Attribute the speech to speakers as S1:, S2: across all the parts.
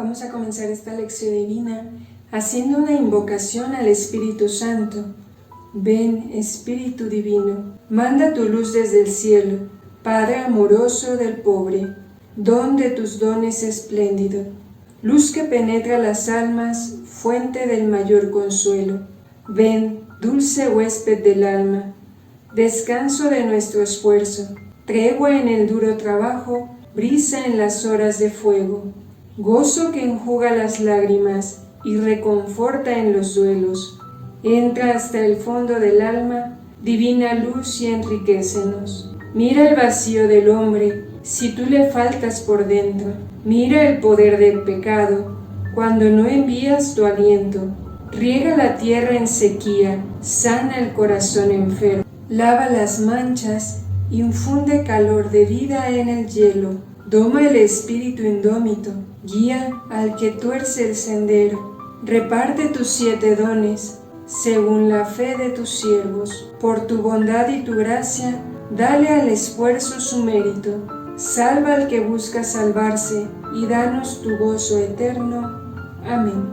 S1: Vamos a comenzar esta lección divina haciendo una invocación al Espíritu Santo. Ven, Espíritu Divino, manda tu luz desde el cielo, Padre amoroso del pobre, don de tus dones espléndido, luz que penetra las almas, fuente del mayor consuelo. Ven, dulce huésped del alma, descanso de nuestro esfuerzo, tregua en el duro trabajo, brisa en las horas de fuego, gozo que enjuga las lágrimas y reconforta en los duelos. Entra hasta el fondo del alma, divina luz, y enriquécenos. Mira el vacío del hombre, si tú le faltas por dentro. Mira el poder del pecado, cuando no envías tu aliento. Riega la tierra en sequía, sana el corazón enfermo. Lava las manchas, infunde calor de vida en el hielo. Doma el espíritu indómito, guía al que tuerce el sendero. Reparte tus 7 dones, según la fe de tus siervos. Por tu bondad y tu gracia, dale al esfuerzo su mérito. Salva al que busca salvarse, y danos tu gozo eterno. Amén.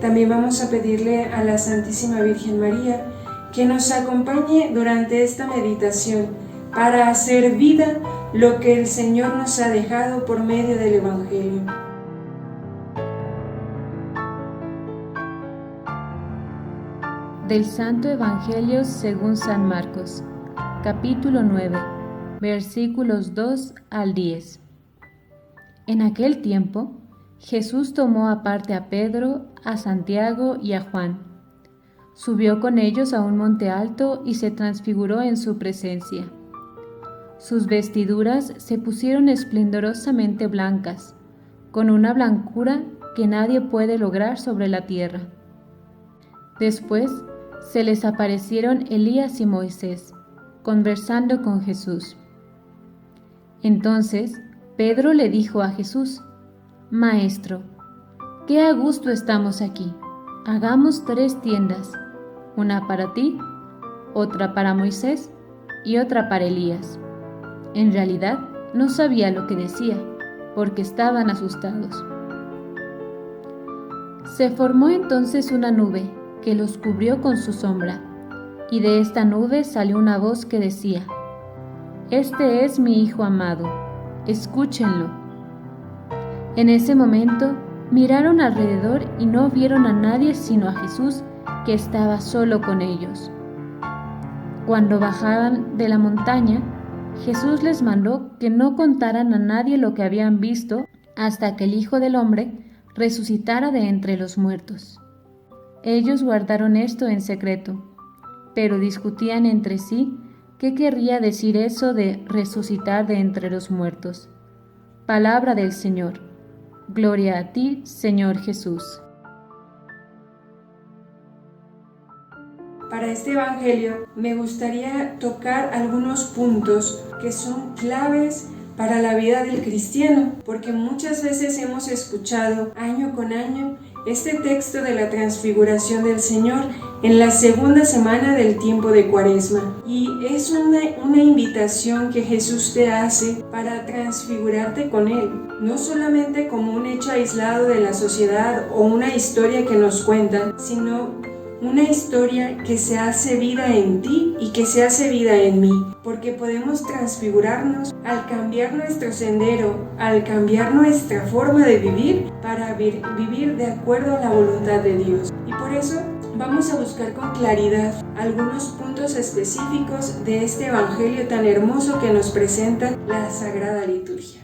S1: También vamos a pedirle a la Santísima Virgen María que nos acompañe durante esta meditación para hacer vida lo que el Señor nos ha dejado por medio del Evangelio.
S2: Del Santo Evangelio según San Marcos, capítulo 9, versículos 2 al 10. En aquel tiempo, Jesús tomó aparte a Pedro, a Santiago y a Juan. Subió con ellos a un monte alto y se transfiguró en su presencia. Sus vestiduras se pusieron esplendorosamente blancas, con una blancura que nadie puede lograr sobre la tierra. Después se les aparecieron Elías y Moisés, conversando con Jesús. Entonces Pedro le dijo a Jesús: Maestro, qué a gusto estamos aquí. Hagamos 3 tiendas, una para ti, otra para Moisés y otra para Elías. En realidad no sabía lo que decía, porque estaban asustados. Se formó entonces una nube que los cubrió con su sombra, y de esta nube salió una voz que decía: Este es mi Hijo amado, escúchenlo. En ese momento miraron alrededor y no vieron a nadie sino a Jesús, que estaba solo con ellos. Cuando bajaban de la montaña, Jesús les mandó que no contaran a nadie lo que habían visto hasta que el Hijo del Hombre resucitara de entre los muertos. Ellos guardaron esto en secreto, pero discutían entre sí qué querría decir eso de resucitar de entre los muertos. Palabra del Señor. Gloria a ti, Señor Jesús.
S1: Para este Evangelio me gustaría tocar algunos puntos que son claves para la vida del cristiano, porque muchas veces hemos escuchado año con año este texto de la transfiguración del Señor en la segunda semana del tiempo de Cuaresma, y es una invitación que Jesús te hace para transfigurarte con Él, no solamente como un hecho aislado de la sociedad o una historia que nos cuentan, sino una historia que se hace vida en ti y que se hace vida en mí, porque podemos transfigurarnos al cambiar nuestro sendero, al cambiar nuestra forma de vivir para vivir de acuerdo a la voluntad de Dios. Y por eso vamos a buscar con claridad algunos puntos específicos de este Evangelio tan hermoso que nos presenta la Sagrada Liturgia.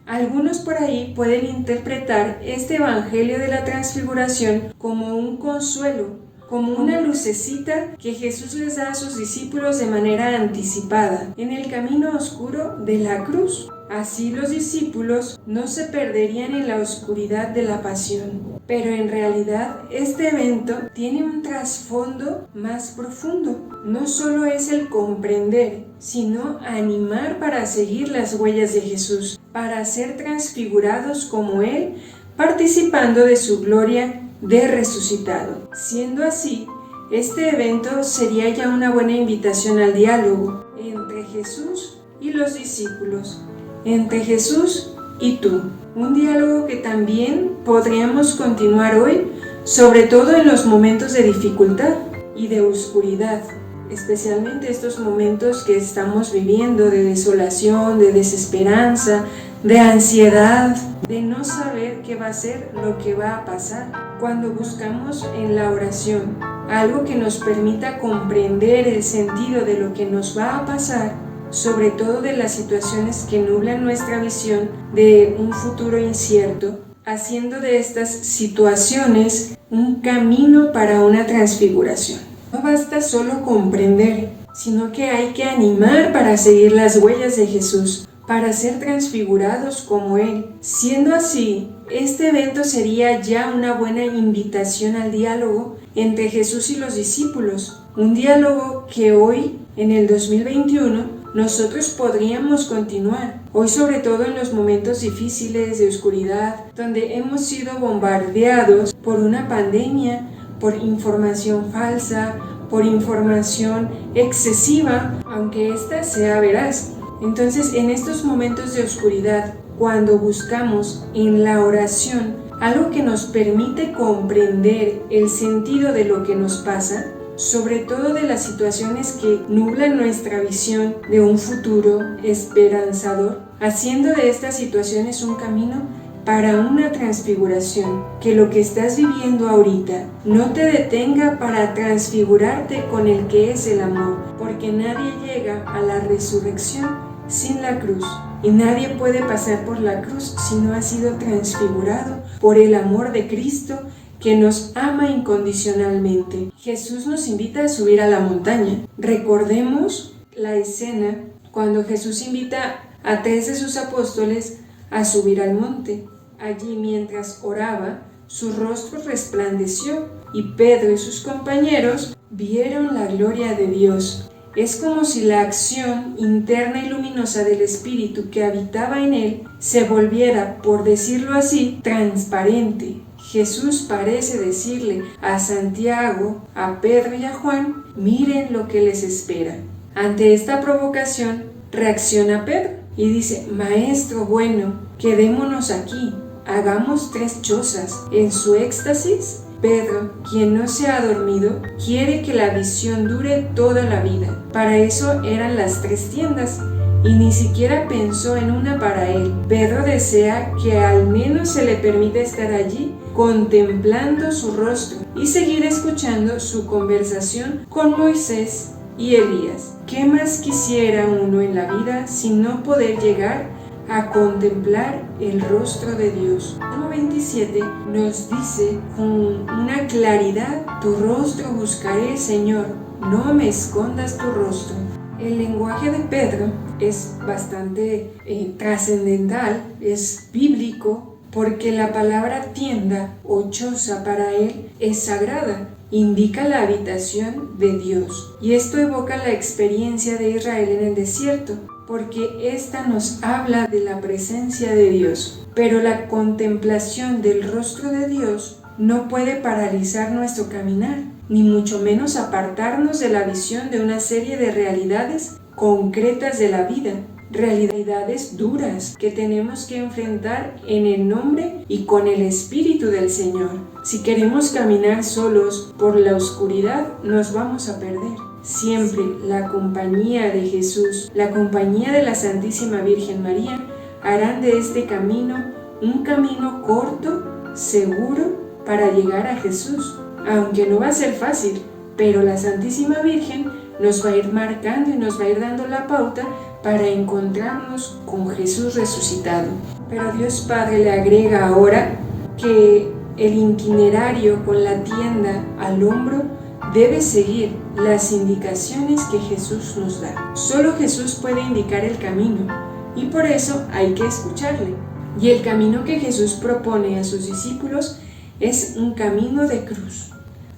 S1: Algunos por ahí pueden interpretar este Evangelio de la Transfiguración como un consuelo, como una lucecita que Jesús les da a sus discípulos de manera anticipada en el camino oscuro de la cruz. Así los discípulos no se perderían en la oscuridad de la pasión. Pero en realidad este evento tiene un trasfondo más profundo. No solo es el comprender, sino animar para seguir las huellas de Jesús, para ser transfigurados como Él, participando de su gloria de resucitado. Siendo así, este evento sería ya una buena invitación al diálogo entre Jesús y los discípulos, entre Jesús y tú. Un diálogo que también podríamos continuar hoy, sobre todo en los momentos de dificultad y de oscuridad, especialmente estos momentos que estamos viviendo de desolación, de desesperanza, de ansiedad, de no saber qué va a ser lo que va a pasar. Cuando buscamos en la oración algo que nos permita comprender el sentido de lo que nos va a pasar, sobre todo de las situaciones que nublan nuestra visión de un futuro incierto, haciendo de estas situaciones un camino para una transfiguración. No basta solo comprender, sino que hay que animar para seguir las huellas de Jesús, para ser transfigurados como Él. Siendo así, este evento sería ya una buena invitación al diálogo entre Jesús y los discípulos, un diálogo que hoy, en el 2021, nosotros podríamos continuar. Hoy, sobre todo en los momentos difíciles de oscuridad, donde hemos sido bombardeados por una pandemia, por información falsa, por información excesiva, aunque ésta sea veraz. Entonces, en estos momentos de oscuridad, cuando buscamos en la oración algo que nos permite comprender el sentido de lo que nos pasa, sobre todo de las situaciones que nublan nuestra visión de un futuro esperanzador, haciendo de estas situaciones un camino para una transfiguración, que lo que estás viviendo ahorita no te detenga para transfigurarte con el que es el amor, porque nadie llega a la resurrección sin la cruz, y nadie puede pasar por la cruz si no ha sido transfigurado por el amor de Cristo, que nos ama incondicionalmente. Jesús nos invita a subir a la montaña. Recordemos la escena cuando Jesús invita a 3 de sus apóstoles a subir al monte. Allí, mientras oraba, su rostro resplandeció y Pedro y sus compañeros vieron la gloria de Dios. Es como si la acción interna y luminosa del Espíritu que habitaba en él se volviera, por decirlo así, transparente. Jesús parece decirle a Santiago, a Pedro y a Juan: miren lo que les espera. Ante esta provocación reacciona Pedro y dice: Maestro bueno, quedémonos aquí, hagamos 3 chozas. En su éxtasis, Pedro, quien no se ha dormido, quiere que la visión dure toda la vida. Para eso eran las 3 tiendas, y ni siquiera pensó en una para él. Pedro desea que al menos se le permita estar allí contemplando su rostro y seguir escuchando su conversación con Moisés y Elías. ¿Qué más quisiera uno en la vida sino poder llegar a contemplar el rostro de Dios? Salmo 27 nos dice con una claridad: tu rostro buscaré, Señor, no me escondas tu rostro. El lenguaje de Pedro es bastante trascendental, es bíblico, porque la palabra tienda o choza para él es sagrada, indica la habitación de Dios. Y esto evoca la experiencia de Israel en el desierto, porque esta nos habla de la presencia de Dios. Pero la contemplación del rostro de Dios no puede paralizar nuestro caminar, ni mucho menos apartarnos de la visión de una serie de realidades concretas de la vida, realidades duras que tenemos que enfrentar en el nombre y con el Espíritu del Señor. Si queremos caminar solos por la oscuridad, nos vamos a perder. Siempre la compañía de Jesús, la compañía de la Santísima Virgen María, harán de este camino un camino corto, seguro, para llegar a Jesús. Aunque no va a ser fácil, pero la Santísima Virgen nos va a ir marcando y nos va a ir dando la pauta para encontrarnos con Jesús resucitado. Pero Dios Padre le agrega ahora que el itinerario con la tienda al hombro debe seguir las indicaciones que Jesús nos da. Solo Jesús puede indicar el camino y por eso hay que escucharle. Y el camino que Jesús propone a sus discípulos es un camino de cruz.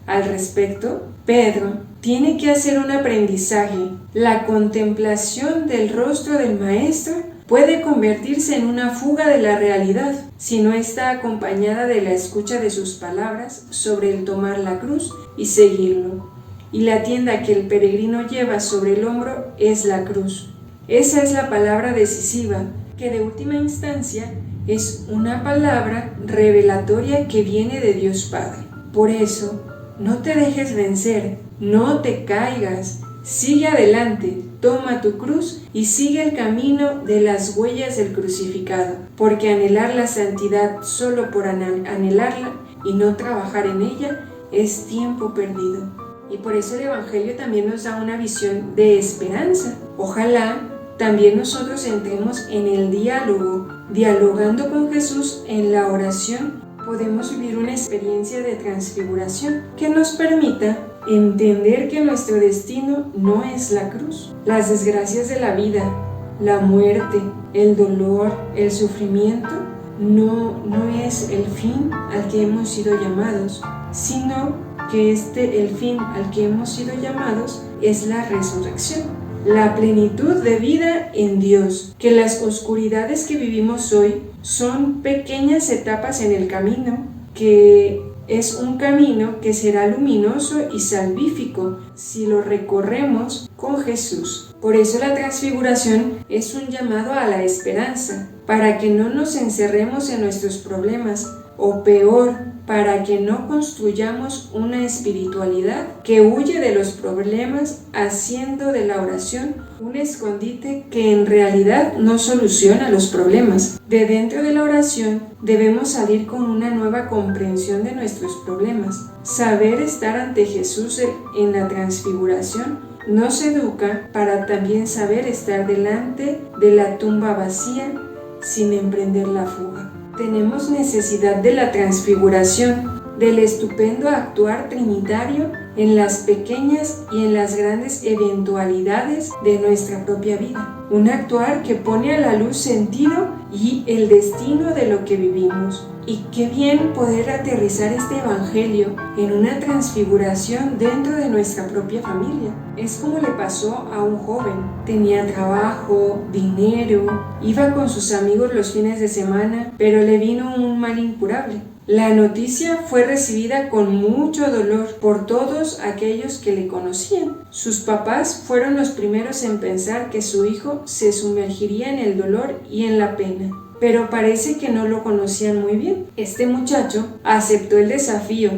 S1: Al respecto, Pedro tiene que hacer un aprendizaje. La contemplación del rostro del Maestro puede convertirse en una fuga de la realidad si no está acompañada de la escucha de sus palabras sobre el tomar la cruz y seguirlo. Y la tienda que el peregrino lleva sobre el hombro es la cruz. Esa es la palabra decisiva que de última instancia es una palabra revelatoria que viene de Dios Padre. Por eso, no te dejes vencer, no te caigas, sigue adelante, toma tu cruz y sigue el camino de las huellas del crucificado, porque anhelar la santidad solo por anhelarla y no trabajar en ella es tiempo perdido. Y por eso el Evangelio también nos da una visión de esperanza. Ojalá también nosotros entremos en el diálogo, dialogando con Jesús en la oración, podemos vivir una experiencia de transfiguración que nos permita entender que nuestro destino no es la cruz. Las desgracias de la vida, la muerte, el dolor, el sufrimiento, no es el fin al que hemos sido llamados, sino que el fin al que hemos sido llamados es la resurrección, la plenitud de vida en Dios, que las oscuridades que vivimos hoy son pequeñas etapas en el camino, que es un camino que será luminoso y salvífico si lo recorremos con Jesús. Por eso la transfiguración es un llamado a la esperanza, para que no nos encerremos en nuestros problemas, o peor, para que no construyamos una espiritualidad que huye de los problemas, haciendo de la oración un escondite que en realidad no soluciona los problemas. De dentro de la oración debemos salir con una nueva comprensión de nuestros problemas. Saber estar ante Jesús en la transfiguración nos educa para también saber estar delante de la tumba vacía sin emprender la fuga. Tenemos necesidad de la transfiguración, del estupendo actuar trinitario en las pequeñas y en las grandes eventualidades de nuestra propia vida. Un actuar que pone a la luz sentido y el destino de lo que vivimos. Y qué bien poder aterrizar este evangelio en una transfiguración dentro de nuestra propia familia. Es como le pasó a un joven. Tenía trabajo, dinero, iba con sus amigos los fines de semana, pero le vino un mal incurable. La noticia fue recibida con mucho dolor por todos aquellos que le conocían. Sus papás fueron los primeros en pensar que su hijo se sumergiría en el dolor y en la pena. Pero parece que no lo conocían muy bien. Este muchacho aceptó el desafío,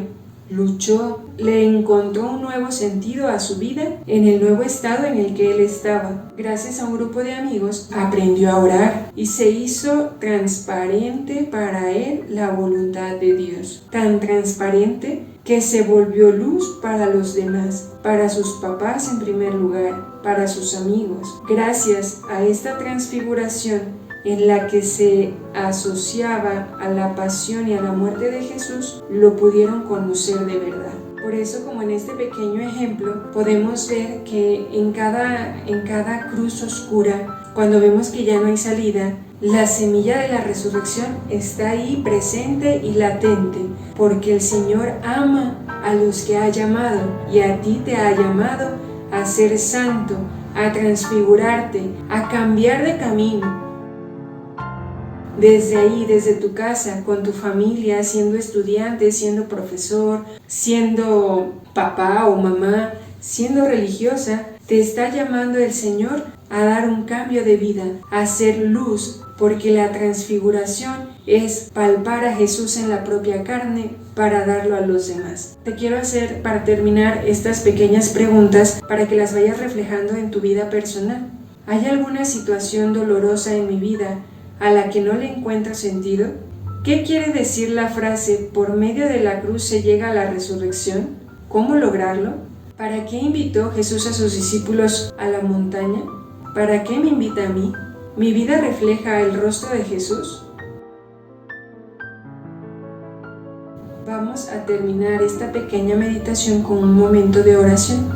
S1: luchó, le encontró un nuevo sentido a su vida en el nuevo estado en el que él estaba. Gracias a un grupo de amigos, aprendió a orar y se hizo transparente para él la voluntad de Dios. Tan transparente que se volvió luz para los demás, para sus papás en primer lugar, para sus amigos. Gracias a esta transfiguración, en la que se asociaba a la pasión y a la muerte de Jesús, lo pudieron conocer de verdad. Por eso, como en este pequeño ejemplo, podemos ver que en cada cruz oscura, cuando vemos que ya no hay salida, la semilla de la resurrección está ahí presente y latente, porque el Señor ama a los que ha llamado, y a ti te ha llamado a ser santo, a transfigurarte, a cambiar de camino. Desde ahí, desde tu casa, con tu familia, siendo estudiante, siendo profesor, siendo papá o mamá, siendo religiosa, te está llamando el Señor a dar un cambio de vida, a ser luz, porque la transfiguración es palpar a Jesús en la propia carne para darlo a los demás. Te quiero hacer, para terminar, estas pequeñas preguntas para que las vayas reflejando en tu vida personal. ¿Hay alguna situación dolorosa en mi vida a la que no le encuentro sentido? ¿Qué quiere decir la frase "por medio de la cruz se llega a la resurrección"? ¿Cómo lograrlo? ¿Para qué invitó Jesús a sus discípulos a la montaña? ¿Para qué me invita a mí? ¿Mi vida refleja el rostro de Jesús? Vamos a terminar esta pequeña meditación con un momento de oración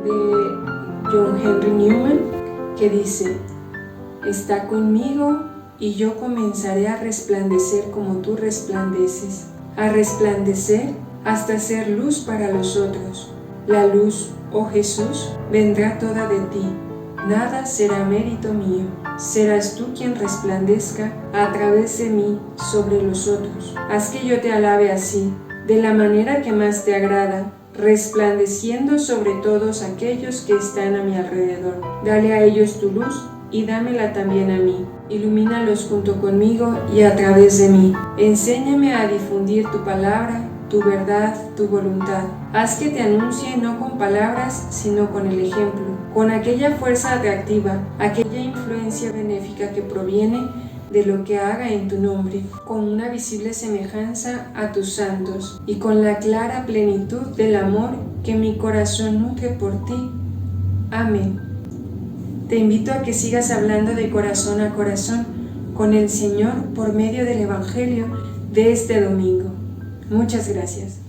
S1: de John Henry Newman, que dice: está conmigo y yo comenzaré a resplandecer como tú resplandeces, a resplandecer hasta ser luz para los otros. La luz, oh Jesús, vendrá toda de ti, nada será mérito mío. Serás tú quien resplandezca a través de mí sobre los otros. Haz que yo te alabe así, de la manera que más te agrada, resplandeciendo sobre todos aquellos que están a mi alrededor. Dale a ellos tu luz, y dámela también a mí. Ilumínalos junto conmigo y a través de mí. Enséñame a difundir tu palabra, tu verdad, tu voluntad. Haz que te anuncie no con palabras, sino con el ejemplo, con aquella fuerza atractiva, aquella influencia benéfica que proviene de lo que haga en tu nombre, con una visible semejanza a tus santos y con la clara plenitud del amor que mi corazón nutre por ti. Amén. Te invito a que sigas hablando de corazón a corazón con el Señor por medio del Evangelio de este domingo. Muchas gracias.